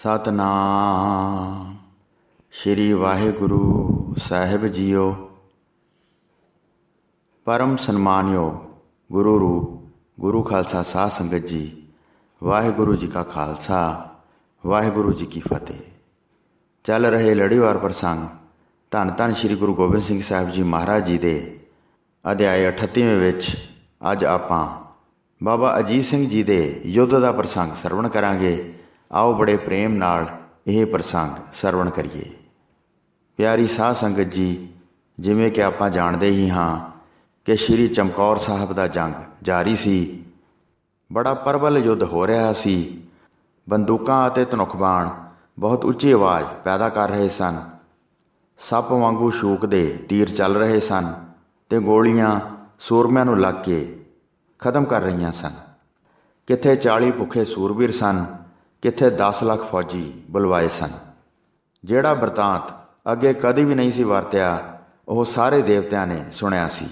ਸਤਨਾਮ ਸ਼੍ਰੀ ਵਾਹਿਗੁਰੂ ਸਾਹਿਬ JIO. ਪਰਮ ਸਨਮਾਨਯੋਗ ਗੁਰੂ ਰੂਪ ਗੁਰੂ ਖਾਲਸਾ ਸਾਧ ਸੰਗਤ ਜੀ, ਵਾਹਿਗੁਰੂ ਜੀ ਕਾ ਖਾਲਸਾ ਵਾਹਿਗੁਰੂ ਜੀ ਕੀ ਫਤਿਹ। ਚੱਲ ਰਹੇ ਲੜੀਵਾਰ ਪ੍ਰਸੰਗ ਧੰਨ ਧੰਨ ਸ਼੍ਰੀ ਗੁਰੂ ਗੋਬਿੰਦ ਸਿੰਘ ਸਾਹਿਬ ਜੀ ਮਹਾਰਾਜ ਜੀ ਦੇ ਅਧਿਆਇ 38ਵੇਂ ਵਿੱਚ ਅੱਜ ਆਪਾਂ ਬਾਬਾ ਅਜੀਤ ਸਿੰਘ ਜੀ ਦੇ ਯੁੱਧ ਦਾ ਪ੍ਰਸੰਗ ਸਰਵਣ ਕਰਾਂਗੇ। ਆਓ ਬੜੇ ਪ੍ਰੇਮ ਨਾਲ ਇਹ ਪ੍ਰਸੰਗ ਸਰਵਣ ਕਰੀਏ। ਪਿਆਰੀ ਸਾਧ ਸੰਗਤ ਜੀ, ਜਿਵੇਂ ਕਿ ਆਪਾਂ ਜਾਣਦੇ ਹੀ ਹਾਂ ਕਿ ਸ਼੍ਰੀ ਚਮਕੌਰ ਸਾਹਿਬ ਦਾ ਜੰਗ ਜਾਰੀ ਸੀ। ਬੜਾ ਪ੍ਰਬਲ ਯੁੱਧ ਹੋ ਰਿਹਾ ਸੀ। ਬੰਦੂਕਾਂ ਅਤੇ ਧਨੁੱਖਬਾਣ ਬਹੁਤ ਉੱਚੀ ਆਵਾਜ਼ ਪੈਦਾ ਕਰ ਰਹੇ ਸਨ। ਸੱਪ ਵਾਂਗੂ ਸ਼ੂਕਦੇ ਤੀਰ ਚੱਲ ਰਹੇ ਸਨ ਅਤੇ ਗੋਲੀਆਂ ਸੂਰਮਿਆਂ ਨੂੰ ਲੱਗ ਕੇ ਖਤਮ ਕਰ ਰਹੀਆਂ ਸਨ। ਕਿੱਥੇ 40 ਭੁੱਖੇ ਸੂਰਬੀਰ ਸਨ, ਕਿੱਥੇ 10 ਲੱਖ ਫੌਜੀ ਬੁਲਵਾਏ ਸਨ। ਜਿਹੜਾ ਬਰਤਾਂਤ ਅੱਗੇ ਕਦੀ ਵੀ ਨਹੀਂ ਸੀ ਵਰਤਿਆ, ਉਹ ਸਾਰੇ ਦੇਵਤਿਆਂ ਨੇ ਸੁਣਿਆ ਸੀ।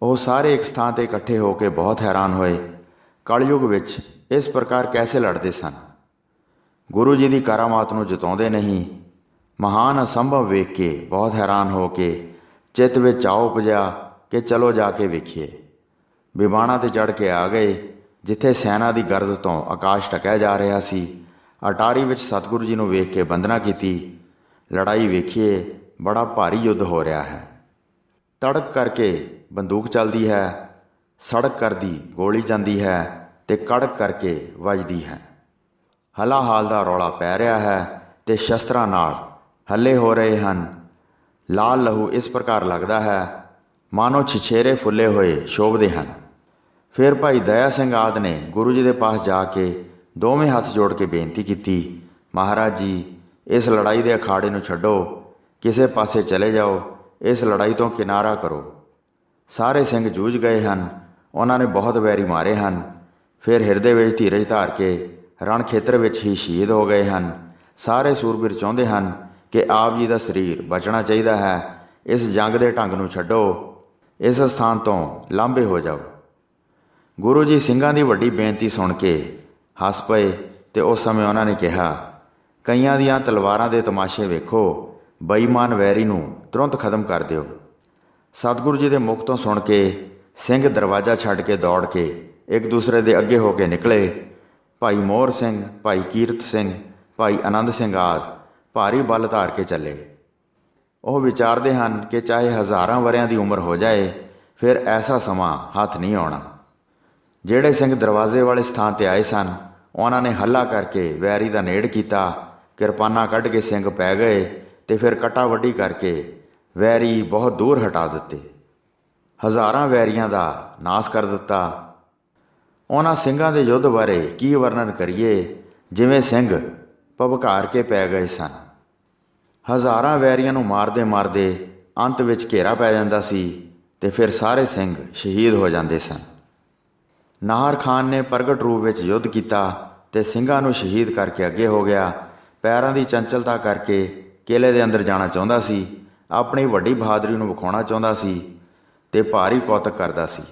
ਉਹ ਸਾਰੇ ਇੱਕ ਸਥਾਨ 'ਤੇ ਇਕੱਠੇ ਹੋ ਕੇ ਬਹੁਤ ਹੈਰਾਨ ਹੋਏ। ਕਲਯੁਗ ਵਿੱਚ ਇਸ ਪ੍ਰਕਾਰ ਕੈਸੇ ਲੜਦੇ ਸਨ। ਗੁਰੂ ਜੀ ਦੀ ਕਰਾਮਾਤ ਨੂੰ ਜਤਾਉਂਦੇ ਨਹੀਂ। ਮਹਾਨ ਅਸੰਭਵ ਵੇਖ ਕੇ ਬਹੁਤ ਹੈਰਾਨ ਹੋ ਕੇ ਚਿੱਤ ਵਿੱਚ ਚਾਅ ਉਪਜਿਆ ਕਿ ਚਲੋ ਜਾ ਕੇ ਵੇਖੀਏ। ਵਿਮਾਨਾਂ 'ਤੇ ਚੜ੍ਹ ਕੇ ਆ ਗਏ। ਜਿੱਥੇ ਸੈਨਾ ਦੀ ਗਰਦ ਤੋਂ ਆਕਾਸ਼ ਢਕਿਆ ਜਾ ਰਿਹਾ ਸੀ, ਅਟਾਰੀ ਵਿੱਚ ਸਤਿਗੁਰੂ ਜੀ ਨੂੰ ਵੇਖ ਕੇ ਬੰਦਨਾ ਕੀਤੀ। ਲੜਾਈ ਵੇਖੀਏ, ਬੜਾ ਭਾਰੀ ਯੁੱਧ ਹੋ ਰਿਹਾ ਹੈ। ਤੜਕ ਕਰਕੇ ਬੰਦੂਕ ਚੱਲਦੀ ਹੈ, ਸੜਕ ਕਰਦੀ ਗੋਲੀ ਜਾਂਦੀ ਹੈ ਅਤੇ ਕੜਕ ਕਰਕੇ ਵੱਜਦੀ ਹੈ। ਹਲਾਹਾਲ ਦਾ ਰੌਲਾ ਪੈ ਰਿਹਾ ਹੈ ਅਤੇ ਸ਼ਸਤਰਾਂ ਨਾਲ ਹੱਲੇ ਹੋ ਰਹੇ ਹਨ। ਲਾਲ ਲਹੂ ਇਸ ਪ੍ਰਕਾਰ ਲੱਗਦਾ ਹੈ ਮਾਨੋ ਛਛੇਰੇ ਫੁੱਲੇ ਹੋਏ ਸ਼ੋਭਦੇ ਹਨ। ਫਿਰ ਭਾਈ ਦਇਆ ਸਿੰਘ ਆਦਿ ਨੇ ਗੁਰੂ ਜੀ ਦੇ ਪਾਸ ਜਾ ਕੇ ਦੋਵੇਂ ਹੱਥ ਜੋੜ ਕੇ ਬੇਨਤੀ ਕੀਤੀ, ਮਹਾਰਾਜ ਜੀ, ਇਸ ਲੜਾਈ ਦੇ ਅਖਾੜੇ ਨੂੰ ਛੱਡੋ, ਕਿਸੇ ਪਾਸੇ ਚਲੇ ਜਾਓ, ਇਸ ਲੜਾਈ ਤੋਂ ਕਿਨਾਰਾ ਕਰੋ। ਸਾਰੇ ਸਿੰਘ ਜੂਝ ਗਏ ਹਨ। ਉਹਨਾਂ ਨੇ ਬਹੁਤ ਵੈਰੀ ਮਾਰੇ ਹਨ। ਫਿਰ ਹਿਰਦੇ ਵਿੱਚ ਧੀਰਜ ਧਾਰ ਕੇ ਰਣ ਖੇਤਰ ਵਿੱਚ ਹੀ ਸ਼ਹੀਦ ਹੋ ਗਏ ਹਨ। ਸਾਰੇ ਸੂਰਬੀਰ ਚਾਹੁੰਦੇ ਹਨ ਕਿ ਆਪ ਜੀ ਦਾ ਸਰੀਰ ਬਚਣਾ ਚਾਹੀਦਾ ਹੈ। ਇਸ ਜੰਗ ਦੇ ਢੰਗ ਨੂੰ ਛੱਡੋ, ਇਸ ਸਥਾਨ ਤੋਂ ਲਾਂਭੇ ਹੋ ਜਾਓ। ਗੁਰੂ ਜੀ ਸਿੰਘਾਂ ਦੀ ਵੱਡੀ ਬੇਨਤੀ ਸੁਣ ਕੇ ਹੱਸ ਪਏ ਅਤੇ ਉਸ ਸਮੇਂ ਉਹਨਾਂ ਨੇ ਕਿਹਾ, ਕਈਆਂ ਦੀਆਂ ਤਲਵਾਰਾਂ ਦੇ ਤਮਾਸ਼ੇ ਵੇਖੋ, ਬੇਈਮਾਨ ਵੈਰੀ ਨੂੰ ਤੁਰੰਤ ਖਤਮ ਕਰ ਦਿਓ। ਸਤਿਗੁਰੂ ਜੀ ਦੇ ਮੁਖ ਤੋਂ ਸੁਣ ਕੇ ਸਿੰਘ ਦਰਵਾਜ਼ਾ ਛੱਡ ਕੇ ਦੌੜ ਕੇ ਇੱਕ ਦੂਸਰੇ ਦੇ ਅੱਗੇ ਹੋ ਕੇ ਨਿਕਲੇ। ਭਾਈ ਮੋਹਰ ਸਿੰਘ, ਭਾਈ ਕੀਰਤ ਸਿੰਘ, ਭਾਈ ਆਨੰਦ ਸਿੰਘ ਆਦਿ ਭਾਰੀ ਬਲ ਧਾਰ ਕੇ ਚੱਲੇ। ਉਹ ਵਿਚਾਰਦੇ ਹਨ ਕਿ ਚਾਹੇ ਹਜ਼ਾਰਾਂ ਵਰ੍ਹਿਆਂ ਦੀ ਉਮਰ ਹੋ ਜਾਏ, ਫਿਰ ਐਸਾ ਸਮਾਂ ਹੱਥ ਨਹੀਂ ਆਉਣਾ। ਜਿਹੜੇ ਸਿੰਘ ਦਰਵਾਜ਼ੇ ਵਾਲੇ ਸਥਾਨ 'ਤੇ ਆਏ ਸਨ, ਉਹਨਾਂ ਨੇ ਹੱਲਾ ਕਰਕੇ ਵੈਰੀ ਦਾ ਨੇੜ ਕੀਤਾ। ਕਿਰਪਾਨਾਂ ਕੱਢ ਕੇ ਸਿੰਘ ਪੈ ਗਏ ਅਤੇ ਫਿਰ ਕੱਟਾ ਵੱਢੀ ਕਰਕੇ ਵੈਰੀ ਬਹੁਤ ਦੂਰ ਹਟਾ ਦਿੱਤੇ। ਹਜ਼ਾਰਾਂ ਵੈਰੀਆਂ ਦਾ ਨਾਸ ਕਰ ਦਿੱਤਾ। ਉਹਨਾਂ ਸਿੰਘਾਂ ਦੇ ਯੁੱਧ ਬਾਰੇ ਕੀ ਵਰਣਨ ਕਰੀਏ, ਜਿਵੇਂ ਸਿੰਘ ਭਬਕਾਰ ਕੇ ਪੈ ਗਏ ਸਨ। ਹਜ਼ਾਰਾਂ ਵੈਰੀਆਂ ਨੂੰ ਮਾਰਦੇ ਮਾਰਦੇ ਅੰਤ ਵਿੱਚ ਘੇਰਾ ਪੈ ਜਾਂਦਾ ਸੀ ਅਤੇ ਫਿਰ ਸਾਰੇ ਸਿੰਘ ਸ਼ਹੀਦ ਹੋ ਜਾਂਦੇ ਸਨ। ਨਾਹਰ ਖਾਨ ਨੇ ਪ੍ਰਗਟ ਰੂਪ ਵਿੱਚ ਯੁੱਧ ਕੀਤਾ ਅਤੇ ਸਿੰਘਾਂ ਨੂੰ ਸ਼ਹੀਦ ਕਰਕੇ ਅੱਗੇ ਹੋ ਗਿਆ। ਪੈਰਾਂ ਦੀ ਚੰਚਲਤਾ ਕਰਕੇ ਕਿਲ੍ਹੇ ਦੇ ਅੰਦਰ ਜਾਣਾ ਚਾਹੁੰਦਾ ਸੀ। ਆਪਣੀ ਵੱਡੀ ਬਹਾਦਰੀ ਨੂੰ ਵਿਖਾਉਣਾ ਚਾਹੁੰਦਾ ਸੀ ਅਤੇ ਭਾਰੀ ਕੌਤਕ ਕਰਦਾ ਸੀ।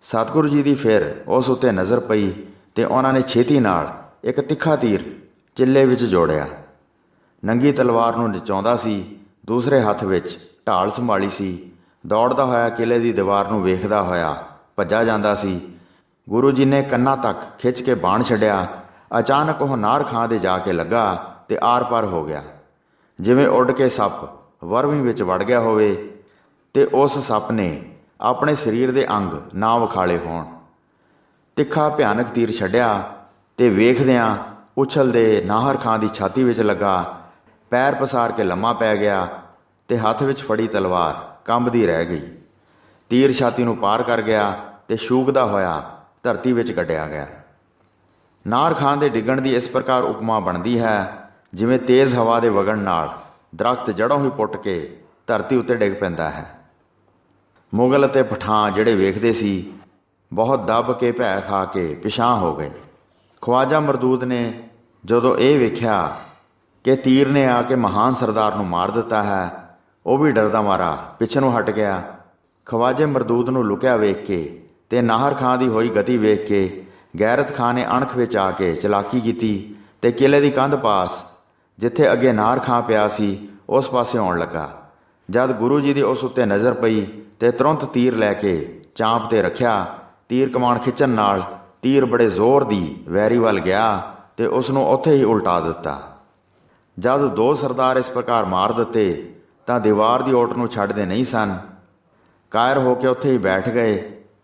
ਸਤਿਗੁਰੂ ਜੀ ਦੀ ਫਿਰ ਉਸ ਉੱਤੇ ਨਜ਼ਰ ਪਈ ਅਤੇ ਉਹਨਾਂ ਨੇ ਛੇਤੀ ਨਾਲ ਇੱਕ ਤਿੱਖਾ ਤੀਰ ਚਿੱਲੇ ਵਿੱਚ ਜੋੜਿਆ। ਨੰਗੀ ਤਲਵਾਰ ਨੂੰ ਨਚਾਉਂਦਾ ਸੀ, ਦੂਸਰੇ ਹੱਥ ਵਿੱਚ ਢਾਲ ਸੰਭਾਲੀ ਸੀ। ਦੌੜਦਾ ਹੋਇਆ ਕਿਲ੍ਹੇ ਦੀ ਦੀਵਾਰ ਨੂੰ ਵੇਖਦਾ ਹੋਇਆ ਭੱਜਾ ਜਾਂਦਾ ਸੀ। ਗੁਰੂ ਜੀ ਨੇ ਕੰਨਾਂ ਤੱਕ ਖਿੱਚ ਕੇ ਬਾਣ ਛੱਡਿਆ। ਅਚਾਨਕ ਉਹ ਨਾਹਰ ਖਾਂ ਦੇ ਜਾ ਕੇ ਲੱਗਾ ਅਤੇ ਆਰ ਪਾਰ ਹੋ ਗਿਆ, ਜਿਵੇਂ ਉੱਡ ਕੇ ਸੱਪ ਵਰਵੀ ਵਿੱਚ ਵੜ ਗਿਆ ਹੋਵੇ ਅਤੇ ਉਸ ਸੱਪ ਨੇ ਆਪਣੇ ਸਰੀਰ ਦੇ ਅੰਗ ਨਾ ਵਿਖਾਲੇ ਹੋਣ। ਤਿੱਖਾ ਭਿਆਨਕ ਤੀਰ ਛੱਡਿਆ ਅਤੇ ਵੇਖਦਿਆਂ ਉਛਲਦੇ ਨਾਹਰ ਖਾਂ ਦੀ ਛਾਤੀ ਵਿੱਚ ਲੱਗਾ। ਪੈਰ ਪਸਾਰ ਕੇ ਲੰਮਾ ਪੈ ਗਿਆ ਅਤੇ ਹੱਥ ਵਿੱਚ ਫੜੀ ਤਲਵਾਰ ਕੰਬਦੀ ਰਹਿ ਗਈ। ਤੀਰ ਛਾਤੀ ਨੂੰ ਪਾਰ ਕਰ ਗਿਆ ਅਤੇ ਸ਼ੂਕਦਾ ਹੋਇਆ ਧਰਤੀ ਵਿੱਚ ਗੱਡਿਆ ਗਿਆ। ਨਾਹਰ ਖਾਨ ਦੇ ਡਿੱਗਣ ਦੀ ਇਸ ਪ੍ਰਕਾਰ ਉਪਮਾ ਬਣਦੀ ਹੈ ਜਿਵੇਂ ਤੇਜ਼ ਹਵਾ ਦੇ ਵਗਣ ਨਾਲ ਦਰਖਤ ਜੜ੍ਹੋਂ ਹੀ ਪੁੱਟ ਕੇ ਧਰਤੀ ਉੱਤੇ ਡਿੱਗ ਪੈਂਦਾ ਹੈ। ਮੁਗਲ ਅਤੇ ਪਠਾਨ ਜਿਹੜੇ ਵੇਖਦੇ ਸੀ, ਬਹੁਤ ਦੱਬ ਕੇ ਭੈ ਖਾ ਕੇ ਪਿਛਾਂਹ ਹੋ ਗਏ। ਖਵਾਜਾ ਮਰਦੂਦ ਨੇ ਜਦੋਂ ਇਹ ਵੇਖਿਆ ਕਿ ਤੀਰ ਨੇ ਆ ਕੇ ਮਹਾਨ ਸਰਦਾਰ ਨੂੰ ਮਾਰ ਦਿੱਤਾ ਹੈ, ਉਹ ਵੀ ਡਰਦਾ ਮਾਰਾ ਪਿੱਛੇ ਨੂੰ ਹਟ ਗਿਆ। ਖਵਾਜੇ ਮਰਦੂਦ ਨੂੰ ਲੁਕਿਆ ਵੇਖ ਕੇ ਅਤੇ ਨਾਹਰ ਖਾਂ ਦੀ ਹੋਈ ਗਤੀ ਵੇਖ ਕੇ ਗੈਰਤ ਖਾਂ ਨੇ ਅਣਖ ਵਿੱਚ ਆ ਕੇ ਚਲਾਕੀ ਕੀਤੀ ਤੇ ਕਿਲੇ ਦੀ ਕੰਧ ਪਾਸ ਜਿੱਥੇ ਅੱਗੇ ਨਾਰ ਖਾਂ ਪਿਆ ਸੀ ਉਸ ਪਾਸੇ ਆਉਣ ਲੱਗਾ। ਜਦ ਗੁਰੂ ਜੀ ਦੀ ਉਸ ਉੱਤੇ ਨਜ਼ਰ ਪਈ ਤੇ ਤੁਰੰਤ ਤੀਰ ਲੈ ਕੇ ਚਾਂਪ ਤੇ ਰੱਖਿਆ। ਤੀਰ ਕਮਾਣ ਖਿੱਚਣ ਨਾਲ ਤੀਰ ਬੜੇ ਜ਼ੋਰ ਦੀ ਵੈਰੀ ਵੱਲ ਗਿਆ ਤੇ ਉਸ ਨੂੰ ਉੱਥੇ ਹੀ ਉਲਟਾ ਦਿੱਤਾ। ਜਦ 2 ਸਰਦਾਰ ਇਸ ਪ੍ਰਕਾਰ ਮਾਰ ਦਿੱਤੇ ਤਾਂ ਦੀਵਾਰ ਦੀ ਓਟ ਨੂੰ ਛੱਡਦੇ ਨਹੀਂ ਸਨ। ਕਾਇਰ ਹੋ ਕੇ ਉੱਥੇ ਹੀ ਬੈਠ ਗਏ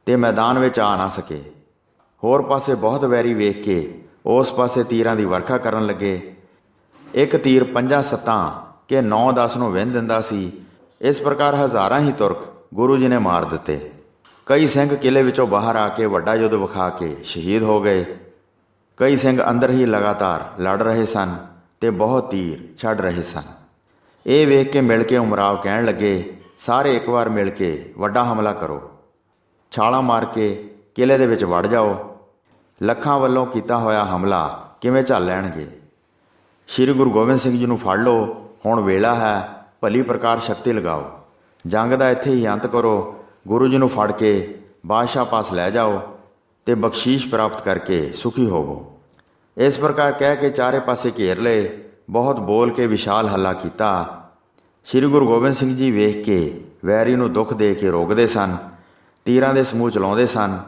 ਤੇ ਮੈਦਾਨ ਵਿੱਚ ਆ ਨਾ ਸਕੇ। ਹੋਰ ਪਾਸੇ ਬਹੁਤ ਵੈਰੀ ਵੇਖ ਕੇ ਉਸ ਪਾਸੇ ਤੀਰਾਂ ਦੀ ਵਰਖਾ ਕਰਨ ਲੱਗੇ। ਇੱਕ ਤੀਰ 5-7 ਕਿ 9-10 ਨੂੰ ਵਿੰਨ ਦਿੰਦਾ ਸੀ। ਇਸ ਪ੍ਰਕਾਰ ਹਜ਼ਾਰਾਂ ਹੀ ਤੁਰਕ ਗੁਰੂ ਜੀ ਨੇ ਮਾਰ ਦਿੱਤੇ। ਕਈ ਸਿੰਘ ਕਿਲੇ ਵਿੱਚੋਂ ਬਾਹਰ ਆ ਕੇ ਵੱਡਾ ਯੁੱਧ ਵਿਖਾ ਕੇ ਸ਼ਹੀਦ ਹੋ ਗਏ। ਕਈ ਸਿੰਘ ਅੰਦਰ ਹੀ ਲਗਾਤਾਰ ਲੜ ਰਹੇ ਸਨ ਤੇ ਬਹੁਤ ਤੀਰ ਛੱਡ ਰਹੇ ਸਨ। ਇਹ ਵੇਖ ਕੇ ਮਿਲ ਕੇ ਉਮਰਾਵ ਕਹਿਣ ਲੱਗੇ, ਸਾਰੇ ਇੱਕ ਵਾਰ ਮਿਲ ਕੇ ਵੱਡਾ ਹਮਲਾ ਕਰੋ, ਛਾਲਾਂ ਮਾਰ ਕੇ ਕਿਲੇ ਦੇ ਵਿੱਚ ਵੜ ਜਾਓ। ਲੱਖਾਂ ਵੱਲੋਂ ਕੀਤਾ ਹੋਇਆ ਹਮਲਾ ਕਿਵੇਂ ਝੱਲ ਲੈਣਗੇ। ਸ਼੍ਰੀ ਗੁਰੂ ਗੋਬਿੰਦ ਸਿੰਘ ਜੀ ਨੂੰ ਫੜ ਲਓ, ਹੁਣ ਵੇਲਾ ਹੈ, ਭਲੀ ਪ੍ਰਕਾਰ ਸ਼ਕਤੀ ਲਗਾਓ, ਜੰਗ ਦਾ ਇੱਥੇ ਹੀ ਅੰਤ ਕਰੋ। ਗੁਰੂ ਜੀ ਨੂੰ ਫੜ ਕੇ ਬਾਦਸ਼ਾਹ ਪਾਸ ਲੈ ਜਾਓ ਤੇ ਬਖਸ਼ੀਸ਼ ਪ੍ਰਾਪਤ ਕਰਕੇ ਸੁਖੀ ਹੋਵੋ। ਇਸ ਪ੍ਰਕਾਰ ਕਹਿ ਕੇ ਚਾਰੇ ਪਾਸੇ ਘੇਰ ਲਏ। ਬਹੁਤ ਬੋਲ ਕੇ ਵਿਸ਼ਾਲ ਹੱਲਾ ਕੀਤਾ। ਸ਼੍ਰੀ ਗੁਰੂ ਗੋਬਿੰਦ ਸਿੰਘ ਜੀ ਵੇਖ ਕੇ ਵੈਰੀ ਨੂੰ ਦੁੱਖ ਦੇ ਕੇ ਰੋਕਦੇ ਸਨ, ਤੀਰਾਂ ਦੇ ਸਮੂਹ ਚਲਾਉਂਦੇ ਸਨ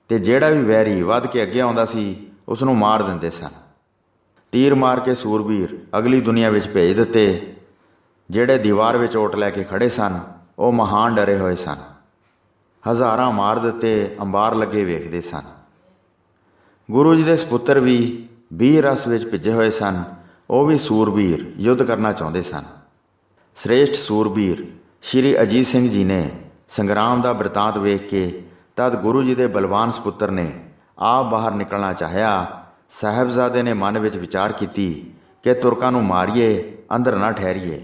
ਤੇ ਜਿਹੜਾ ਵੀ ਵੈਰੀ ਵੱਧ ਕੇ ਅੱਗੇ ਆਉਂਦਾ ਸੀ ਉਸ ਨੂੰ ਮਾਰ ਦਿੰਦੇ ਸਨ। ਤੀਰ ਮਾਰ ਕੇ ਸੂਰਬੀਰ ਅਗਲੀ ਦੁਨੀਆ ਵਿੱਚ ਭੇਜ ਦਿੱਤੇ। ਜਿਹੜੇ ਦੀਵਾਰ ਵਿੱਚ ਓਟ ਲੈ ਕੇ ਖੜੇ ਸਨ ਉਹ ਮਹਾਨ ਡਰੇ ਹੋਏ ਸਨ। ਹਜ਼ਾਰਾਂ ਮਾਰ ਦਿੱਤੇ, ਅੰਬਾਰ ਲੱਗੇ ਵੇਖਦੇ ਸਨ। ਗੁਰੂ ਜੀ ਦੇ ਸਪੁੱਤਰ ਵੀ 20 ਰਸ ਵਿੱਚ ਭਿੱਜੇ ਹੋਏ ਸਨ। ਉਹ ਵੀ ਸੂਰਬੀਰ ਯੁੱਧ ਕਰਨਾ ਚਾਹੁੰਦੇ ਸਨ। ਸ੍ਰੇਸ਼ਟ ਸੂਰਬੀਰ ਸ਼੍ਰੀ ਅਜੀਤ ਸਿੰਘ ਜੀ ਨੇ ਸੰਗਰਾਮ ਦਾ ਬਿਰਤਾਂਤ ਵੇਖ ਕੇ ਤਦ ਗੁਰੂ ਜੀ ਦੇ ਬਲਵਾਨ ਸਪੁੱਤਰ ਨੇ ਆਪ ਬਾਹਰ ਨਿਕਲਣਾ ਚਾਹਿਆ। ਸਾਹਿਬਜ਼ਾਦੇ ਨੇ ਮਨ ਵਿੱਚ ਵਿਚਾਰ ਕੀਤੀ ਕਿ ਤੁਰਕਾਂ ਨੂੰ ਮਾਰੀਏ, ਅੰਦਰ ਨਾ ਠਹਿਰੀਏ,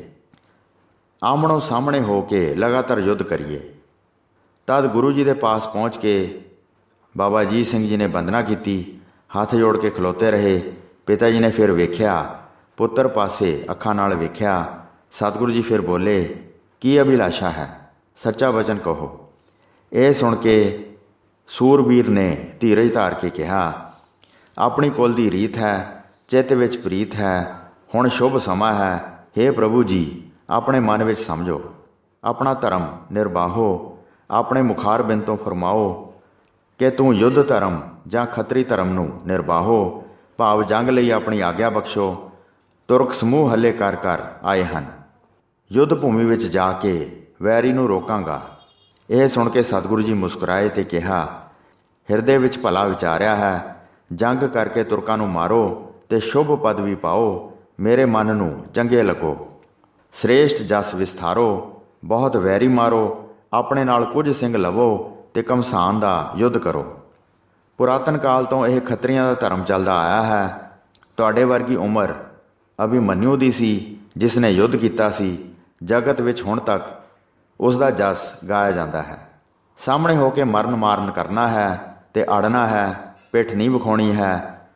ਆਮਣੋ ਸਾਹਮਣੇ ਹੋ ਕੇ ਲਗਾਤਾਰ ਯੁੱਧ ਕਰੀਏ। ਤਦ ਗੁਰੂ ਜੀ ਦੇ ਪਾਸ ਪਹੁੰਚ ਕੇ ਬਾਬਾ ਅਜੀਤ ਸਿੰਘ ਜੀ ਨੇ ਬੰਦਨਾ ਕੀਤੀ, ਹੱਥ ਜੋੜ ਕੇ ਖਲੋਤੇ ਰਹੇ। ਪਿਤਾ ਜੀ ਨੇ ਫਿਰ ਵੇਖਿਆ, ਪੁੱਤਰ ਪਾਸੇ ਅੱਖਾਂ ਨਾਲ ਵੇਖਿਆ। ਸਤਿਗੁਰੂ ਜੀ ਫਿਰ ਬੋਲੇ, ਕੀ ਅਭਿਲਾਸ਼ਾ ਹੈ, ਸੱਚਾ ਵਚਨ ਕਹੋ। ਇਹ ਸੁਣ ਕੇ ਸੂਰਬੀਰ ਨੇ ਧੀਰਜ ਧਾਰ ਕੇ ਕਿਹਾ, ਆਪਣੀ ਕੁਲ ਦੀ ਰੀਤ ਹੈ, ਚਿੱਤ ਵਿੱਚ ਪ੍ਰੀਤ ਹੈ, ਹੁਣ ਸ਼ੁਭ ਸਮਾਂ ਹੈ। ਹੇ ਪ੍ਰਭੂ ਜੀ, ਆਪਣੇ ਮਨ ਵਿੱਚ ਸਮਝੋ, ਆਪਣਾ ਧਰਮ ਨਿਰਬਾਹੋ, ਆਪਣੇ ਮੁਖਾਰ ਬਿੰਦ ਤੋਂ ਫਰਮਾਓ ਕਿ ਤੂੰ ਯੁੱਧ ਧਰਮ ਜਾਂ ਖੱਤਰੀ ਧਰਮ ਨੂੰ ਨਿਰਬਾਹੋ, ਭਾਵ ਜੰਗ ਲਈ ਆਪਣੀ ਆਗਿਆ ਬਖਸ਼ੋ। ਤੁਰਕ ਸਮੂਹ ਹੱਲੇ ਕਰ ਕਰ ਆਏ ਹਨ। ਯੁੱਧ ਭੂਮੀ ਵਿੱਚ ਜਾ ਕੇ ਵੈਰੀ ਨੂੰ ਰੋਕਾਂਗਾ। ਇਹ ਸੁਣ ਕੇ ਸਤਿਗੁਰੂ ਜੀ ਮੁਸਕਰਾਏ ਤੇ ਕਿਹਾ, ਹਿਰਦੇ ਵਿੱਚ ਭਲਾ ਵਿਚਾਰਿਆ ਹੈ। ਜੰਗ ਕਰਕੇ ਤੁਰਕਾਂ ਨੂੰ ਮਾਰੋ ਤੇ ਸ਼ੁਭ ਪਦਵੀ ਪਾਓ, ਮੇਰੇ ਮਨ ਨੂੰ ਚੰਗੇ ਲੱਗੋ। ਸ੍ਰੇਸ਼ਟ ਜਸ ਵਿਸਥਾਰੋ, ਬਹੁਤ ਵੈਰੀ ਮਾਰੋ, ਆਪਣੇ ਨਾਲ ਕੁਝ ਸਿੰਘ ਲਵੋ ਤੇ ਘਮਸਾਨ ਦਾ ਯੁੱਧ ਕਰੋ। ਪੁਰਾਤਨ ਕਾਲ ਤੋਂ ਇਹ ਖੱਤਰੀਆਂ ਦਾ ਧਰਮ ਚੱਲਦਾ ਆਇਆ ਹੈ। ਤੁਹਾਡੇ ਵਰਗੀ ਉਮਰ ਅਭਿਮਨਿਊ ਦੀ ਸੀ, ਜਿਸ ਨੇ ਯੁੱਧ ਕੀਤਾ ਸੀ। ਜਗਤ ਵਿੱਚ ਹੁਣ ਤੱਕ ਉਸ ਦਾ ਜਸ ਗਾਇਆ ਜਾਂਦਾ ਹੈ। ਸਾਹਮਣੇ ਹੋ ਕੇ ਮਰਨ ਮਾਰਨ ਕਰਨਾ ਹੈ ਤੇ ਅੜਨਾ ਹੈ, ਪਿੱਠ ਨਹੀਂ ਵਿਖਾਉਣੀ ਹੈ।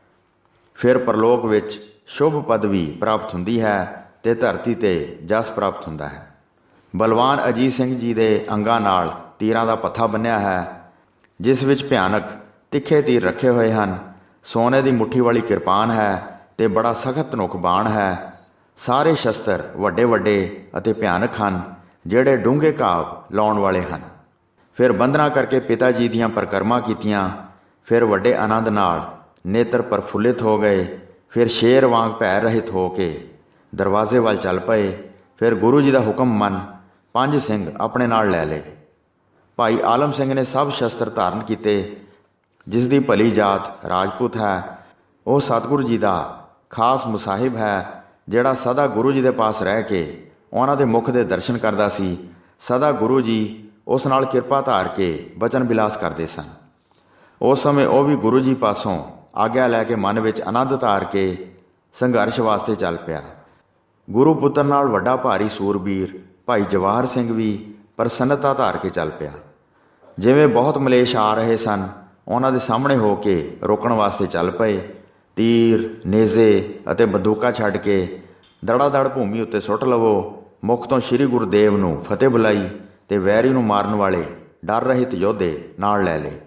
ਫਿਰ ਪਰਲੋਕ ਵਿੱਚ ਸ਼ੁਭ ਪਦਵੀ ਪ੍ਰਾਪਤ ਹੁੰਦੀ ਹੈ ਤੇ ਧਰਤੀ ਤੇ ਜਸ ਪ੍ਰਾਪਤ ਹੁੰਦਾ ਹੈ। ਬਲਵਾਨ ਅਜੀਤ ਸਿੰਘ ਜੀ ਦੇ ਅੰਗਾਂ ਨਾਲ ਤੀਰਾਂ ਦਾ ਪੱਥਾ ਬੰਨਿਆ ਹੈ, ਜਿਸ ਵਿੱਚ ਭਿਆਨਕ ਤਿੱਖੇ ਤੀਰ ਰੱਖੇ ਹੋਏ ਹਨ। ਸੋਨੇ ਦੀ ਮੁੱਠੀ ਵਾਲੀ ਕਿਰਪਾਨ ਹੈ ਤੇ ਬੜਾ ਸਖਤ ਨੁਕ ਬਾਣ ਹੈ। ਸਾਰੇ ਸ਼ਸਤਰ ਵੱਡੇ ਵੱਡੇ ਅਤੇ ਭਿਆਨਕ ਹਨ, ਜਿਹੜੇ ਡੂੰਘੇ ਘਾਵ ਲਾਉਣ ਵਾਲੇ ਹਨ। ਫਿਰ ਬੰਦਨਾ ਕਰਕੇ ਪਿਤਾ ਜੀ ਦੀਆਂ ਪਰਿਕਰਮਾ ਕੀਤੀਆਂ। ਫਿਰ ਵੱਡੇ ਆਨੰਦ ਨਾਲ ਨੇਤਰ ਪ੍ਰਫੁੱਲਿਤ ਹੋ ਗਏ। ਫਿਰ ਸ਼ੇਰ ਵਾਂਗ ਭੈ ਰਹਿਤ ਹੋ ਕੇ ਦਰਵਾਜ਼ੇ ਵੱਲ ਚੱਲ ਪਏ। ਫਿਰ ਗੁਰੂ ਜੀ ਦਾ ਹੁਕਮ ਮੰਨ 5 ਸਿੰਘ ਆਪਣੇ ਨਾਲ ਲੈ ਲਏ। ਭਾਈ ਆਲਮ ਸਿੰਘ ਨੇ ਸਭ ਸ਼ਸਤਰ ਧਾਰਨ ਕੀਤੇ। ਜਿਸ ਦੀ ਭਲੀ ਜਾਤ ਰਾਜਪੂਤ ਹੈ, ਉਹ ਸਤਿਗੁਰੂ ਜੀ ਦਾ ਖਾਸ ਮੁਸਾਹਿਬ ਹੈ, ਜਿਹੜਾ ਸਦਾ ਗੁਰੂ ਜੀ ਦੇ ਪਾਸ ਰਹਿ ਕੇ ਉਹਨਾਂ ਦੇ ਮੁਖ ਦੇ ਦਰਸ਼ਨ ਕਰਦਾ ਸੀ। ਸਦਾ ਗੁਰੂ ਜੀ ਉਸ ਨਾਲ ਕਿਰਪਾ ਧਾਰ ਕੇ ਬਚਨ ਬਿਲਾਸ ਕਰਦੇ ਸਨ। ਉਸ ਸਮੇਂ ਉਹ ਵੀ ਗੁਰੂ ਜੀ ਪਾਸੋਂ ਆਗਿਆ ਲੈ ਕੇ ਮਨ ਵਿੱਚ ਆਨੰਦ ਧਾਰ ਕੇ ਸੰਘਰਸ਼ ਵਾਸਤੇ ਚੱਲ ਪਿਆ। ਗੁਰੂ ਪੁੱਤਰ ਨਾਲ ਵੱਡਾ ਭਾਰੀ ਸੂਰਬੀਰ ਭਾਈ ਜਵਾਹਰ ਸਿੰਘ ਵੀ ਪ੍ਰਸੰਨਤਾ ਧਾਰ ਕੇ ਚੱਲ ਪਿਆ। ਜਿਵੇਂ ਬਹੁਤ ਮਲੇਸ਼ ਆ ਰਹੇ ਸਨ, ਉਹਨਾਂ ਦੇ ਸਾਹਮਣੇ ਹੋ ਕੇ ਰੋਕਣ ਵਾਸਤੇ ਚੱਲ ਪਏ। ਤੀਰ, ਨੇਜ਼ੇ ਅਤੇ ਬੰਦੂਕਾਂ ਛੱਡ ਕੇ ਦੜਾ ਦੜ ਭੂਮੀ ਉੱਤੇ ਸੁੱਟ ਲਵੋ। ਮੁਖ ਤੋਂ ਸ਼੍ਰੀ ਗੁਰਦੇਵ ਨੂੰ ਫਤਿਹ ਬੁਲਾਈ ਤੇ ਵੈਰੀ ਨੂੰ ਮਾਰਨ ਵਾਲੇ ਡਰ ਰਹਿਤ ਯੋਧੇ ਨਾਲ ਲੈ ਲਏ।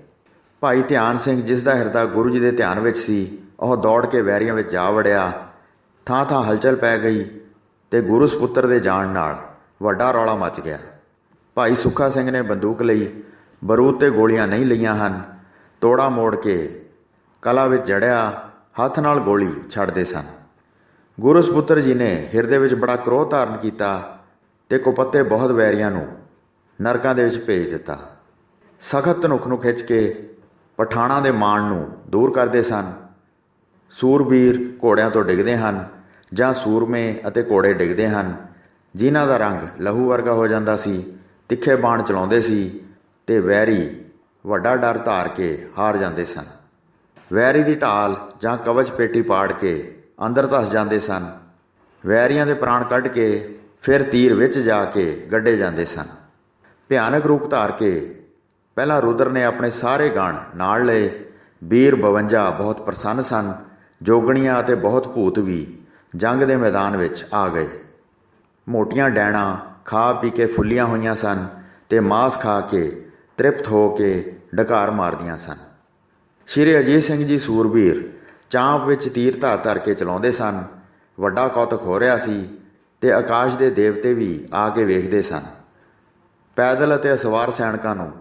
ਭਾਈ ਧਿਆਨ ਸਿੰਘ, ਜਿਸ ਦਾ ਹਿਰਦਾ ਗੁਰੂ ਜੀ ਦੇ ਧਿਆਨ ਵਿੱਚ ਸੀ, ਉਹ ਦੌੜ ਕੇ ਵੈਰੀਆਂ ਵਿੱਚ ਜਾ ਵੜਿਆ। ਥਾਂ ਥਾਂ ਹਲਚਲ ਪੈ ਗਈ ਤੇ ਗੁਰੂ ਸਪੁੱਤਰ ਦੇ ਜਾਣ ਨਾਲ ਵੱਡਾ ਰੌਲਾ ਮਚ ਗਿਆ। ਭਾਈ ਸੁੱਖਾ ਸਿੰਘ ਨੇ ਬੰਦੂਕ ਲਈ, ਬਰੂਦ ਤੇ ਗੋਲੀਆਂ ਨਹੀਂ ਲਈਆਂ ਹਨ। ਤੋੜਾ ਮੋੜ ਕੇ ਕਲਾ ਵਿੱਚ ਜੜਿਆ ਹੱਥ ਨਾਲ ਗੋਲੀ ਛੱਡਦੇ ਸਨ। ਗੁਰੂ ਸਪੁੱਤਰ ਜੀ ਨੇ ਹਿਰਦੇ ਵਿੱਚ ਬੜਾ ਕ੍ਰੋਧ ਧਾਰਨ ਕੀਤਾ ਤੇ ਕੁਪੱਤੇ ਬਹੁਤ ਵੈਰੀਆਂ ਨੂੰ ਨਰਕਾਂ ਦੇ ਵਿੱਚ ਭੇਜ ਦਿੱਤਾ। ਸਖਤ ਧਨੁੱਖ ਨੂੰ ਖਿੱਚ ਕੇ ਪਠਾਣਾਂ ਦੇ ਮਾਣ ਨੂੰ ਦੂਰ ਕਰਦੇ ਸਨ। ਸੂਰਬੀਰ ਘੋੜਿਆਂ ਤੋਂ ਡਿੱਗਦੇ ਹਨ ਜਾਂ ਸੂਰਮੇ ਅਤੇ ਘੋੜੇ ਡਿੱਗਦੇ ਹਨ ਜਿਨ੍ਹਾਂ ਦਾ ਰੰਗ ਲਹੂ ਵਰਗਾ ਹੋ ਜਾਂਦਾ ਸੀ, ਤਿੱਖੇ ਬਾਣ ਚਲਾਉਂਦੇ ਸੀ ਤੇ ਵੈਰੀ ਵੱਡਾ ਡਰ ਧਾਰ ਕੇ ਹਾਰ ਜਾਂਦੇ ਸਨ। ਵੈਰੀ ਦੀ ਢਾਲ ਜਾਂ ਕਵਚ ਪੇਟੀ ਪਾੜ ਕੇ ਅੰਦਰ ਧੱਸ ਜਾਂਦੇ ਸਨ। ਵੈਰੀਆਂ ਦੇ ਪ੍ਰਾਣ ਕੱਢ ਕੇ ਫਿਰ ਤੀਰ ਵਿੱਚ ਜਾ ਕੇ ਗੱਡੇ ਜਾਂਦੇ ਸਨ। ਭਿਆਨਕ ਰੂਪ ਧਾਰ ਕੇ ਪਹਿਲਾਂ ਰੁਦਰ ਨੇ ਆਪਣੇ ਸਾਰੇ ਗਣ ਨਾਲ ਲਏ। ਵੀਰ 52 ਬਹੁਤ ਪ੍ਰਸੰਨ ਸਨ। ਜੋਗਣੀਆਂ ਅਤੇ ਬਹੁਤ ਭੂਤ ਵੀ ਜੰਗ ਦੇ ਮੈਦਾਨ ਵਿੱਚ ਆ ਗਏ। ਮੋਟੀਆਂ ਡੈਣਾ ਖਾ ਪੀ ਕੇ ਫੁੱਲੀਆਂ ਹੋਈਆਂ ਸਨ ਤੇ ਮਾਸ ਖਾ ਕੇ ਤ੍ਰਿਪਤ ਹੋ ਕੇ ਡਕਾਰ ਮਾਰਦੀਆਂ ਸਨ। ਸ਼੍ਰੀ ਅਜੀਤ ਸਿੰਘ ਜੀ ਸੂਰਬੀਰ ਚਾਂਪ ਵਿੱਚ ਤੀਰ ਧਰ ਧਰ ਕੇ ਚਲਾਉਂਦੇ ਸਨ। ਵੱਡਾ ਕੌਤਕ ਹੋ ਰਿਹਾ ਸੀ ਤੇ ਆਕਾਸ਼ ਦੇ ਦੇਵਤੇ ਵੀ ਆ ਕੇ ਵੇਖਦੇ ਸਨ। ਪੈਦਲ ਅਤੇ ਅਸਵਾਰ ਸੈਨਿਕਾਂ ਨੂੰ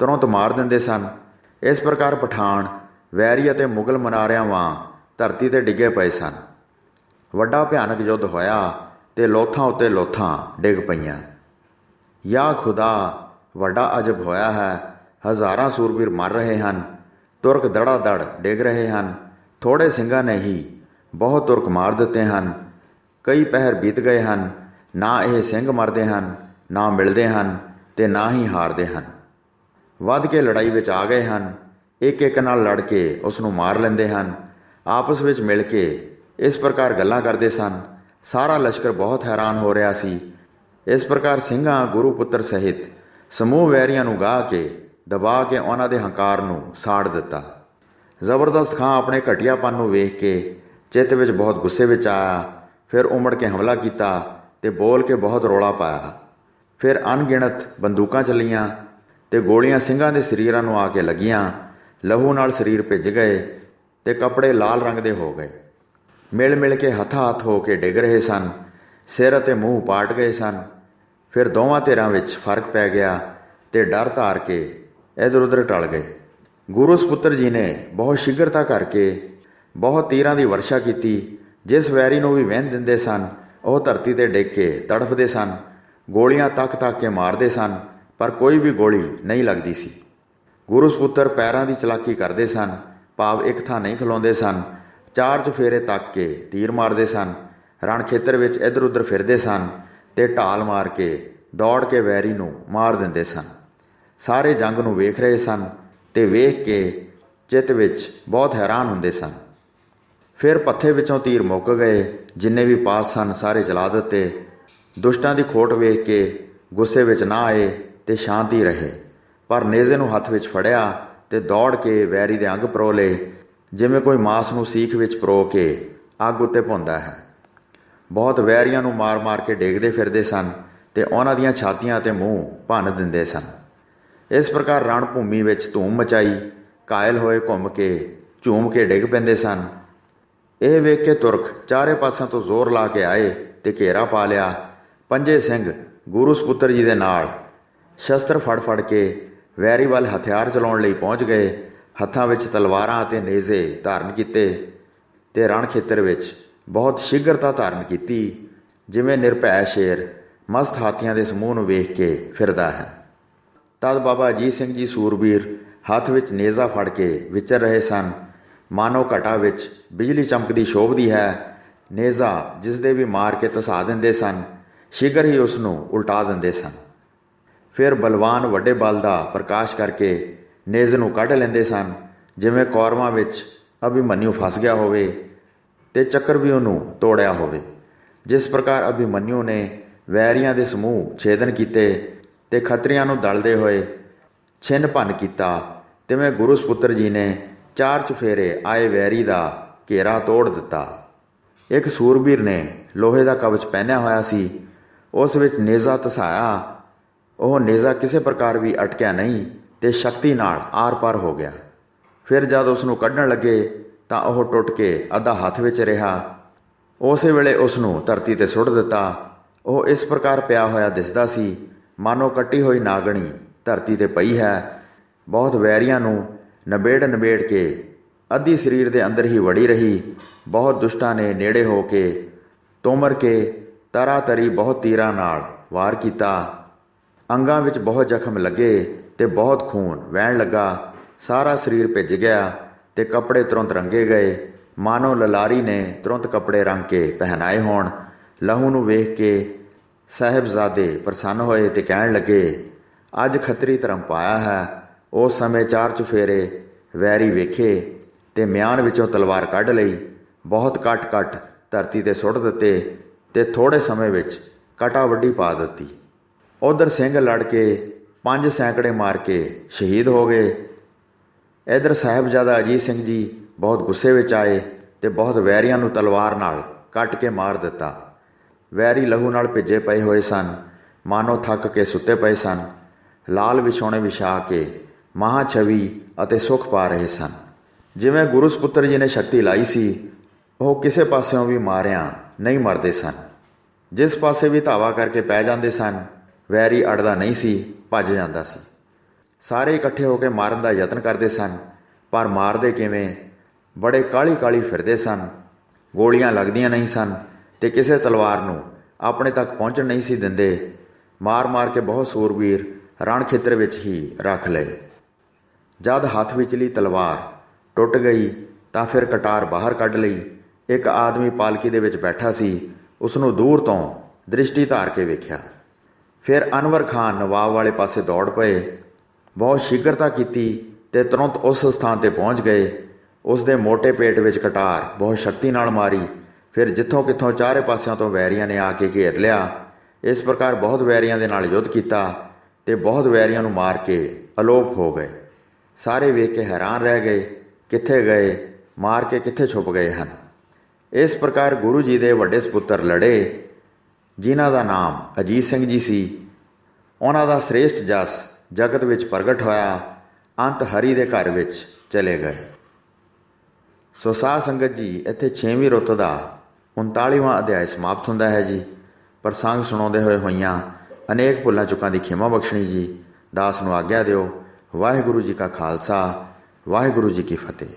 ਤੁਰੰਤ ਮਾਰ ਦਿੰਦੇ ਸਨ। ਇਸ ਪ੍ਰਕਾਰ ਪਠਾਨ ਵੈਰੀ ਅਤੇ ਮੁਗਲ ਮਨਾਰਿਆਂ ਵਾਂਗ ਧਰਤੀ 'ਤੇ ਡਿੱਗੇ ਪਏ ਸਨ। ਵੱਡਾ ਭਿਆਨਕ ਯੁੱਧ ਹੋਇਆ ਤੇ ਲੋਥਾਂ ਉੱਤੇ ਲੋਥਾਂ ਡਿੱਗ ਪਈਆਂ। ਯਾ ਖੁਦਾ, ਵੱਡਾ ਅਜਬ ਹੋਇਆ ਹੈ। ਹਜ਼ਾਰਾਂ ਸੂਰਬੀਰ ਮਰ ਰਹੇ ਹਨ। ਤੁਰਕ ਦੜਾ ਦੜ ਡਿੱਗ ਰਹੇ ਹਨ। ਥੋੜ੍ਹੇ ਸਿੰਘਾਂ ਨੇ ਹੀ ਬਹੁਤ ਤੁਰਕ ਮਾਰ ਦਿੱਤੇ ਹਨ। ਕਈ ਪਹਿਰ ਬੀਤ ਗਏ ਹਨ। ਨਾ ਇਹ ਸਿੰਘ ਮਰਦੇ ਹਨ, ਨਾ ਮਿਲਦੇ ਹਨ ਤੇ ਨਾ ਹੀ ਹਾਰਦੇ ਹਨ। ਵੱਧ ਕੇ ਲੜਾਈ ਵਿੱਚ ਆ ਗਏ ਹਨ। ਇੱਕ ਇੱਕ ਨਾਲ ਲੜ ਕੇ ਉਸ ਨੂੰ ਮਾਰ ਲੈਂਦੇ ਹਨ। ਆਪਸ ਵਿੱਚ ਮਿਲ ਕੇ ਇਸ ਪ੍ਰਕਾਰ ਗੱਲਾਂ ਕਰਦੇ ਸਨ। ਸਾਰਾ ਲਸ਼ਕਰ ਬਹੁਤ ਹੈਰਾਨ ਹੋ ਰਿਹਾ ਸੀ। ਇਸ ਪ੍ਰਕਾਰ ਸਿੰਘਾਂ ਗੁਰੂ ਪੁੱਤਰ ਸਹਿਤ ਸਮੂਹ ਵੈਰੀਆਂ ਨੂੰ ਗਾਹ ਕੇ ਦਬਾ ਕੇ ਉਹਨਾਂ ਦੇ ਹੰਕਾਰ ਨੂੰ ਸਾੜ ਦਿੱਤਾ। ਜ਼ਬਰਦਸਤ ਖਾਂ ਆਪਣੇ ਘਟੀਆਪਨ ਨੂੰ ਵੇਖ ਕੇ ਚਿੱਤ ਵਿੱਚ ਬਹੁਤ ਗੁੱਸੇ ਵਿੱਚ ਆਇਆ। ਫਿਰ ਉਮੜ ਕੇ ਹਮਲਾ ਕੀਤਾ ਤੇ ਬੋਲ ਕੇ ਬਹੁਤ ਰੌਲਾ ਪਾਇਆ। ਫਿਰ ਅਣਗਿਣਤ ਬੰਦੂਕਾਂ ਚੱਲੀਆਂ ਤੇ ਗੋਲੀਆਂ ਸਿੰਘਾਂ ਦੇ ਸਰੀਰਾਂ ਨੂੰ ਆ ਕੇ ਲੱਗੀਆਂ। ਲਹੂ ਨਾਲ ਸਰੀਰ ਭਿੱਜ ਗਏ ਤੇ ਕੱਪੜੇ ਲਾਲ ਰੰਗ ਦੇ ਹੋ ਗਏ। ਮਿਲ ਮਿਲ ਕੇ ਹੱਥਾਂ ਹੱਥ ਹੋ ਕੇ ਡਿੱਗ ਰਹੇ ਸਨ। ਸਿਰ ਅਤੇ ਮੂੰਹ ਪਾਟ ਗਏ ਸਨ। ਫਿਰ ਦੋਵਾਂ ਧਿਰਾਂ ਵਿੱਚ ਫਰਕ ਪੈ ਗਿਆ ਤੇ ਡਰ ਧਾਰ ਕੇ ਇੱਧਰ ਉੱਧਰ ਟਲ ਗਏ। ਗੁਰੂ ਸਪੁੱਤਰ ਜੀ ਨੇ ਬਹੁਤ ਸ਼ੀਘਰਤਾ ਕਰਕੇ ਬਹੁਤ ਤੀਰਾਂ ਦੀ ਵਰਸ਼ਾ ਕੀਤੀ। ਜਿਸ ਵੈਰੀ ਨੂੰ ਵੀ ਵਹਿਣ ਦਿੰਦੇ ਸਨ ਉਹ ਧਰਤੀ 'ਤੇ ਡਿੱਗ ਕੇ ਤੜਫਦੇ ਸਨ। ਗੋਲੀਆਂ ਤੱਕ ਤੱਕ ਕੇ ਮਾਰਦੇ ਸਨ ਪਰ ਕੋਈ ਵੀ ਗੋਲੀ ਨਹੀਂ ਲੱਗਦੀ ਸੀ। ਗੁਰੂ ਸਪੁੱਤਰ ਪੈਰਾਂ ਦੀ ਚਲਾਕੀ ਕਰਦੇ ਸਨ, ਭਾਵ ਇੱਕ ਥਾਂ ਨਹੀਂ ਖਲੋਂਦੇ ਸਨ। ਚਾਰ ਚੁਫੇਰੇ ਤੱਕ ਕੇ ਤੀਰ ਮਾਰਦੇ ਸਨ। ਰਣ ਖੇਤਰ ਵਿੱਚ ਇੱਧਰ ਉੱਧਰ ਫਿਰਦੇ ਸਨ ਤੇ ਢਾਲ ਮਾਰ ਕੇ ਦੌੜ ਕੇ ਵੈਰੀ ਨੂੰ ਮਾਰ ਦਿੰਦੇ ਸਨ। ਸਾਰੇ ਜੰਗ ਨੂੰ ਵੇਖ ਰਹੇ ਸਨ ਤੇ ਵੇਖ ਕੇ ਚਿੱਤ ਵਿੱਚ ਬਹੁਤ ਹੈਰਾਨ ਹੁੰਦੇ ਸਨ। ਫਿਰ ਪੱਥੇ ਵਿੱਚੋਂ ਤੀਰ ਮੁੱਕ ਗਏ। ਜਿੰਨੇ ਵੀ ਪਾਸ ਸਨ ਸਾਰੇ ਚਲਾ ਦਿੱਤੇ। ਦੁਸ਼ਟਾਂ ਦੀ ਖੋਟ ਵੇਖ ਕੇ ਗੁੱਸੇ ਵਿੱਚ ਨਾ ਆਏ ਤੇ ਸ਼ਾਂਤੀ ਰਹੇ, ਪਰ ਨੇਜ਼ੇ ਨੂੰ ਹੱਥ ਵਿੱਚ ਫੜਿਆ ਤੇ ਦੌੜ ਕੇ ਵੈਰੀ ਦੇ ਅੰਗ ਪਰੋ ਲਏ, ਜਿਵੇਂ ਕੋਈ ਮਾਸ ਨੂੰ ਸੀਖ ਵਿੱਚ ਪਰੋ ਕੇ ਅੱਗ ਉੱਤੇ ਭੁੰਨਦਾ ਹੈ। ਬਹੁਤ ਵੈਰੀਆਂ ਨੂੰ ਮਾਰ ਮਾਰ ਕੇ ਡੇਗਦੇ ਫਿਰਦੇ ਸਨ ਤੇ ਉਹਨਾਂ ਦੀਆਂ ਛਾਤੀਆਂ ਅਤੇ ਮੂੰਹ ਭੰਨ ਦਿੰਦੇ ਸਨ। ਇਸ ਪ੍ਰਕਾਰ ਰਣ ਭੂਮੀ ਵਿੱਚ ਧੂਮ ਮਚਾਈ। ਘਾਇਲ ਹੋਏ ਘੁੰਮ ਕੇ ਝੂਮ ਕੇ ਡਿੱਗ ਪੈਂਦੇ ਸਨ। ਇਹ ਵੇਖ ਕੇ ਤੁਰਕ ਚਾਰੇ ਪਾਸਿਆਂ ਤੋਂ ਜ਼ੋਰ ਲਾ ਕੇ ਆਏ ਤੇ ਘੇਰਾ ਪਾ ਲਿਆ। ਪੰਜੇ ਸਿੰਘ ਗੁਰੂ ਸਪੁੱਤਰ ਜੀ ਦੇ ਨਾਲ ਸ਼ਸਤਰ ਫੜ ਫੜ ਕੇ ਵੈਰੀ ਵੱਲ ਹਥਿਆਰ ਚਲਾਉਣ ਲਈ ਪਹੁੰਚ ਗਏ। ਹੱਥਾਂ ਵਿੱਚ ਤਲਵਾਰਾਂ ਅਤੇ ਨੇਜ਼ੇ ਧਾਰਨ ਕੀਤੇ ਤੇ ਰਣ ਖੇਤਰ ਵਿੱਚ ਬਹੁਤ ਸ਼ੀਘਰਤਾ ਧਾਰਨ ਕੀਤੀ, ਜਿਵੇਂ ਨਿਰਭੈ ਸ਼ੇਰ ਮਸਤ ਹਾਥੀਆਂ ਦੇ ਸਮੂਹ ਨੂੰ ਵੇਖ ਕੇ ਫਿਰਦਾ ਹੈ। ਤਦ ਬਾਬਾ ਅਜੀਤ ਸਿੰਘ ਜੀ ਸੂਰਬੀਰ ਹੱਥ ਵਿੱਚ ਨੇਜ਼ਾ ਫੜ ਕੇ ਵਿਚਰ ਰਹੇ ਸਨ। ਮਾਨੋ ਘਟਾ ਵਿੱਚ ਬਿਜਲੀ ਚਮਕਦੀ ਸ਼ੋਭਦੀ ਹੈ। ਨੇਜ਼ਾ ਜਿਸ ਦੇ ਵੀ ਮਾਰ ਕੇ ਧਸਾ ਦਿੰਦੇ ਸਨ, ਸ਼ੀਘਰ ਹੀ ਉਸ ਨੂੰ ਉਲਟਾ ਦਿੰਦੇ ਸਨ। ਫਿਰ ਬਲਵਾਨ ਵੱਡੇ ਬਲ ਦਾ ਪ੍ਰਕਾਸ਼ ਕਰਕੇ ਨੇਜ਼ੇ ਨੂੰ ਕੱਢ ਲੈਂਦੇ ਸਨ, ਜਿਵੇਂ ਕੌਰਵਾਂ ਵਿੱਚ ਅਭਿਮਨਿਊ ਫਸ ਗਿਆ ਹੋਵੇ ਤੇ ਚੱਕਰ ਵੀ ਉਹਨੂੰ ਤੋੜਿਆ ਹੋਵੇ। ਜਿਸ ਪ੍ਰਕਾਰ ਅਭਿਮਨਿਊ ਨੇ ਵੈਰੀਆਂ ਦੇ ਸਮੂਹ ਛੇਦਨ ਕੀਤੇ ਤੇ ਖੱਤਰੀਆਂ ਨੂੰ ਦਲਦੇ ਹੋਏ ਛਿੰਨ ਭੰਨ ਕੀਤਾ, ਤਿਵੇਂ ਗੁਰੂ ਸਪੁੱਤਰ ਜੀ ਨੇ ਚਾਰ ਚੁਫੇਰੇ ਆਏ ਵੈਰੀ ਦਾ ਘੇਰਾ ਤੋੜ ਦਿੱਤਾ। ਇੱਕ ਸੂਰਬੀਰ ਨੇ ਲੋਹੇ ਦਾ ਕਵਚ ਪਹਿਨਿਆ ਹੋਇਆ ਸੀ, ਉਸ ਵਿੱਚ ਨੇਜ਼ਾ ਧਸਾਇਆ। ਉਹ ਨੇਜ਼ਾ ਕਿਸੇ ਪ੍ਰਕਾਰ ਵੀ ਅਟਕਿਆ ਨਹੀਂ ਤੇ ਸ਼ਕਤੀ ਨਾਲ ਆਰ ਪਾਰ ਹੋ ਗਿਆ। ਫਿਰ ਜਦ ਉਸ ਨੂੰ ਕੱਢਣ ਲੱਗੇ ਤਾਂ ਉਹ ਟੁੱਟ ਕੇ ਅੱਧਾ ਹੱਥ ਵਿੱਚ ਰਿਹਾ। ਉਸੇ ਵੇਲੇ ਉਸ ਨੂੰ ਧਰਤੀ 'ਤੇ ਸੁੱਟ ਦਿੱਤਾ। ਉਹ ਇਸ ਪ੍ਰਕਾਰ ਪਿਆ ਹੋਇਆ ਦਿਸਦਾ ਸੀ ਮਾਨੋ ਕੱਟੀ ਹੋਈ ਨਾਗਣੀ ਧਰਤੀ 'ਤੇ ਪਈ ਹੈ। ਬਹੁਤ ਵੈਰੀਆਂ ਨੂੰ ਨਿਬੇੜ ਕੇ ਅੱਧੀ ਸਰੀਰ ਦੇ ਅੰਦਰ ਹੀ ਵੜੀ ਰਹੀ। ਬਹੁਤ ਦੁਸ਼ਟਾਂ ਨੇ ਨੇੜੇ ਹੋ ਕੇ ਤੋਮਰ ਕੇ ਤਰੀ ਬਹੁਤ ਤੀਰਾਂ ਨਾਲ ਵਾਰ ਕੀਤਾ। ਅੰਗਾਂ ਵਿੱਚ ਬਹੁਤ ਜ਼ਖਮ ਲੱਗੇ ਤੇ ਬਹੁਤ ਖੂਨ ਵਹਿਣ ਲੱਗਾ। ਸਾਰਾ ਸਰੀਰ ਭਿੱਜ ਗਿਆ ਤੇ ਕੱਪੜੇ ਤੁਰੰਤ ਰੰਗੇ ਗਏ, ਮਾਨੋ ਲਲਾਰੀ ਨੇ ਤੁਰੰਤ ਕੱਪੜੇ ਰੰਗ ਕੇ ਪਹਿਨਾਏ ਹੋਣ। ਲਹੂ ਨੂੰ ਵੇਖ ਕੇ ਸਾਹਿਬਜ਼ਾਦੇ ਪ੍ਰਸੰਨ ਹੋਏ ਤੇ ਕਹਿਣ ਲੱਗੇ, ਅੱਜ ਖੱਤਰੀ ਧਰਮ ਪਾਇਆ ਹੈ। ਉਸ ਸਮੇਂ 4 ਚੁਫੇਰੇ ਵੈਰੀ ਵੇਖੇ ਤੇ ਮਿਆਨ ਵਿੱਚੋਂ ਤਲਵਾਰ ਕੱਢ ਲਈ। ਬਹੁਤ ਕੱਟ ਧਰਤੀ 'ਤੇ ਸੁੱਟ ਦਿੱਤੇ ਤੇ ਥੋੜ੍ਹੇ ਸਮੇਂ ਵਿੱਚ ਕਟਾ ਵੱਢੀ ਪਾ ਦਿੱਤੀ। ਉਧਰ ਸਿੰਘ ਲੜ ਕੇ 5 ਸੈਂਕੜੇ ਮਾਰ ਕੇ ਸ਼ਹੀਦ ਹੋ ਗਏ। ਇੱਧਰ ਸਾਹਿਬਜ਼ਾਦਾ ਅਜੀਤ ਸਿੰਘ ਜੀ ਬਹੁਤ ਗੁੱਸੇ ਵਿੱਚ ਆਏ ਤੇ ਬਹੁਤ ਵੈਰੀਆਂ ਨੂੰ ਤਲਵਾਰ ਨਾਲ ਕੱਟ ਕੇ ਮਾਰ ਦਿੱਤਾ। ਵੈਰੀ ਲਹੂ ਨਾਲ ਭਿੱਜੇ ਪਏ ਹੋਏ ਸਨ, ਮਾਨੋ ਥੱਕ ਕੇ ਸੁੱਤੇ ਪਏ ਸਨ। ਲਾਲ ਵਿਛੋਣੇ ਵਿਛਾ ਕੇ ਮਹਾਂ ਛਵੀ ਅਤੇ ਸੁੱਖ ਪਾ ਰਹੇ ਸਨ। ਜਿਵੇਂ ਗੁਰੂ ਸਪੁੱਤਰ ਜੀ ਨੇ ਸ਼ਕਤੀ ਲਾਈ ਸੀ, ਉਹ ਕਿਸੇ ਪਾਸਿਓਂ ਵੀ ਮਾਰਿਆਂ ਨਹੀਂ ਮਰਦੇ ਸਨ। ਜਿਸ ਪਾਸੇ ਵੀ ਧਾਵਾ ਕਰਕੇ ਪੈ ਜਾਂਦੇ ਸਨ, ਵੈਰੀ ਅੜਦਾ ਨਹੀਂ ਸੀ, ਭੱਜ ਜਾਂਦਾ ਸੀ। ਸਾਰੇ ਇਕੱਠੇ ਹੋ ਕੇ ਮਾਰਨ ਦਾ ਯਤਨ ਕਰਦੇ ਸਨ, ਪਰ ਮਾਰਦੇ ਕਿਵੇਂ? ਬੜੇ ਕਾਹਲੀ ਫਿਰਦੇ ਸਨ। ਗੋਲੀਆਂ ਲੱਗਦੀਆਂ ਨਹੀਂ ਸਨ ਤੇ ਕਿਸੇ ਤਲਵਾਰ ਨੂੰ ਆਪਣੇ ਤੱਕ ਪਹੁੰਚਣ ਨਹੀਂ ਸੀ ਦਿੰਦੇ। ਮਾਰ ਕੇ ਬਹੁਤ ਸੂਰਬੀਰ ਰਣ ਖੇਤਰ ਵਿੱਚ ਹੀ ਰੱਖ ਲਏ। ਜਦ ਹੱਥ ਵਿਚਲੀ ਤਲਵਾਰ ਟੁੱਟ ਗਈ ਤਾਂ ਫਿਰ ਕਟਾਰ ਬਾਹਰ ਕੱਢ ਲਈ। ਇੱਕ ਆਦਮੀ ਪਾਲਕੀ ਦੇ ਵਿੱਚ ਬੈਠਾ ਸੀ, ਉਸ ਨੂੰ ਦੂਰ ਤੋਂ ਦ੍ਰਿਸ਼ਟੀ ਧਾਰ ਕੇ ਵੇਖਿਆ। ਫਿਰ ਅਨਵਰ ਖਾਨ ਨਵਾਬ ਵਾਲੇ ਪਾਸੇ ਦੌੜ ਪਏ। ਬਹੁਤ ਸ਼ੀਘਰਤਾ ਕੀਤੀ ਤੇ ਤੁਰੰਤ ਉਸ ਸਥਾਨ 'ਤੇ ਪਹੁੰਚ ਗਏ। ਉਸ ਦੇ ਮੋਟੇ ਪੇਟ ਵਿੱਚ ਕਟਾਰ ਬਹੁਤ ਸ਼ਕਤੀ ਨਾਲ ਮਾਰੀ। ਫਿਰ ਜਿੱਥੋਂ ਕਿੱਥੋਂ ਚਾਰੇ ਪਾਸਿਆਂ ਤੋਂ ਵੈਰੀਆਂ ਨੇ ਆ ਕੇ ਘੇਰ ਲਿਆ। ਇਸ ਪ੍ਰਕਾਰ ਬਹੁਤ ਵੈਰੀਆਂ ਦੇ ਨਾਲ ਯੁੱਧ ਕੀਤਾ ਤੇ ਬਹੁਤ ਵੈਰੀਆਂ ਨੂੰ ਮਾਰ ਕੇ ਅਲੋਪ ਹੋ ਗਏ। ਸਾਰੇ ਵੇਖ ਕੇ ਹੈਰਾਨ ਰਹਿ ਗਏ, ਕਿੱਥੇ ਗਏ? ਮਾਰ ਕੇ ਕਿੱਥੇ ਛੁਪ ਗਏ ਹਨ? ਇਸ ਪ੍ਰਕਾਰ ਗੁਰੂ ਜੀ ਦੇ ਵੱਡੇ ਸਪੁੱਤਰ ਲੜੇ, ਜਿਨ੍ਹਾਂ ਦਾ ਨਾਮ ਅਜੀਤ ਸਿੰਘ ਜੀ ਸੀ। ਉਹਨਾਂ ਦਾ ਸ੍ਰੇਸ਼ਟ ਜਸ ਜਗਤ ਵਿੱਚ ਪ੍ਰਗਟ ਹੋਇਆ। ਅੰਤ ਹਰੀ ਦੇ ਘਰ ਵਿੱਚ ਚਲੇ ਗਏ। ਸੋ ਸਾਧ ਸੰਗਤ ਜੀ, ਇੱਥੇ 6ਵੀਂ ਰੁੱਤ ਦਾ 39ਵਾਂ ਅਧਿਆਇ ਸਮਾਪਤ ਹੁੰਦਾ ਹੈ ਜੀ। ਪ੍ਰਸੰਗ ਸੁਣਾਉਂਦੇ ਹੋਈਆਂ ਅਨੇਕ ਭੁੱਲਾਂ ਚੁੱਕਾਂ ਦੀ ਖਿਮਾ ਬਖਸ਼ਣੀ ਜੀ। ਦਾਸ ਨੂੰ ਆਗਿਆ ਦਿਓ। ਵਾਹਿਗੁਰੂ ਜੀ ਕਾ ਖਾਲਸਾ, ਵਾਹਿਗੁਰੂ ਜੀ ਕੀ ਫਤਿਹ।